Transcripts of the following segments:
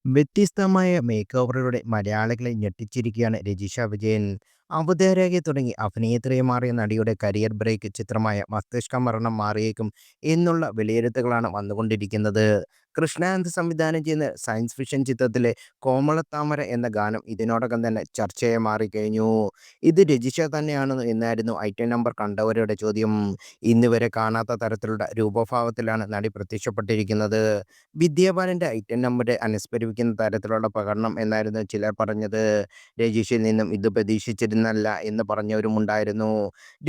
വ്യത്യസ്തമായ മേക്ക് ഓവറിലൂടെ മലയാളികളെ ഞെട്ടിച്ചിരിക്കുകയാണ് രജിഷ വിജയൻ. അവതാരകയെ തുടങ്ങി അഭിനേത്രിയെ മാറിയ നടിയുടെ കരിയർ ബ്രേക്ക് ചിത്രമായ മസ്തിഷ്ക മരണം മാറിയേക്കും എന്നുള്ള വിലയിരുത്തലുകളാണ് വന്നുകൊണ്ടിരിക്കുന്നത്. കൃഷ്ണാനന്ത് സംവിധാനം ചെയ്യുന്ന സയൻസ് ഫിക്ഷൻ ചിത്രത്തിലെ കോമളത്താമര എന്ന ഗാനം ഇതിനോടകം തന്നെ ചർച്ചയായി മാറിക്കഴിഞ്ഞു. ഇത് രജിഷ തന്നെയാണ് എന്നായിരുന്നു ഐറ്റം നമ്പർ കണ്ടവരുടെ ചോദ്യം. ഇന്നുവരെ കാണാത്ത തരത്തിലുള്ള രൂപഭാവത്തിലാണ് നടി പ്രത്യക്ഷപ്പെട്ടിരിക്കുന്നത്. വിദ്യാബാലന്റെ ഐറ്റം നമ്പരെ അനുസ്മരിപ്പിക്കുന്ന തരത്തിലുള്ള പ്രകടനം എന്നായിരുന്നു ചിലർ പറഞ്ഞത്. രജീഷിൽ നിന്നും ഇത് പ്രതീക്ഷിച്ചിരുന്നല്ല എന്ന് പറഞ്ഞവരുമുണ്ടായിരുന്നു.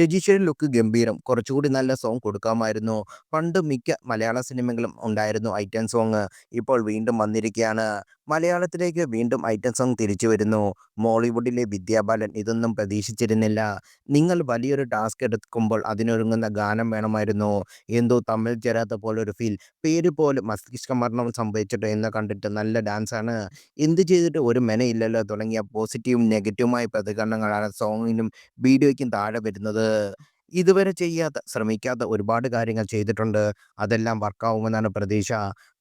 രജീഷയുടെ ലുക്ക് ഗംഭീരം, കുറച്ചുകൂടി നല്ല സോങ് കൊടുക്കാമായിരുന്നു. പണ്ട് മിക്ക മലയാള സിനിമകളും ഉണ്ടായിരുന്നു ഐറ്റം സോങ്. ഇപ്പോൾ വീണ്ടും വന്നിരിക്കുകയാണ്. മലയാളത്തിലേക്ക് വീണ്ടും ഐറ്റം സോങ് തിരിച്ചു വരുന്നു. മോളിവുഡിലെ വിദ്യാബാലൻ ഇതൊന്നും പ്രതീക്ഷിച്ചിരുന്നില്ല. നിങ്ങൾ വലിയൊരു ടാസ്ക് എടുക്കുമ്പോൾ അതിനൊരുങ്ങുന്ന ഗാനം വേണമായിരുന്നു. എന്തോ തമ്മിൽ ചേരാത്ത പോലൊരു ഫീൽ. പേര് പോലും മസ്തിഷ്ക മരണം സംഭവിച്ചിട്ട് എന്ന് കണ്ടിട്ട് നല്ല ഡാൻസാണ്. എന്ത് ചെയ്തിട്ട് ഒരു മെനയില്ലല്ലോ തുടങ്ങിയ പോസിറ്റീവും നെഗറ്റീവുമായ പ്രതികരണങ്ങളാണ് സോങ്ങിനും വീഡിയോയ്ക്കും താഴെ വരുന്നത്. ഇതുവരെ ശ്രമിക്കാത്ത ഒരുപാട് കാര്യങ്ങൾ ചെയ്തിട്ടുണ്ട്. അതെല്ലാം വർക്കാവുമെന്നാണ് പ്രതീക്ഷ.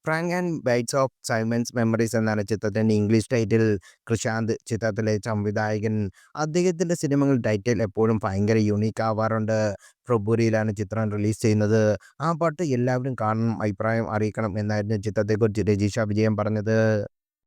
Frank and bytes of Simon's memories എന്നാണ് ചിത്രത്തിൻ്റെ ഇംഗ്ലീഷ് ടൈറ്റിൽ. കൃഷാന്ത് ചിത്രത്തിലെ സംവിധായകൻ. അദ്ദേഹത്തിൻ്റെ സിനിമകൾ ടൈറ്റിൽ എപ്പോഴും ഭയങ്കര യൂണീക്ക് ആവാറുണ്ട്. ഫെബ്രുവരിയിലാണ് ചിത്രം റിലീസ് ചെയ്യുന്നത്. ആ പാട്ട് എല്ലാവരും കാണണം, അഭിപ്രായം അറിയിക്കണം എന്നായിരുന്നു ചിത്രത്തെക്കുറിച്ച് രജിഷ വിജയൻ പറഞ്ഞത്.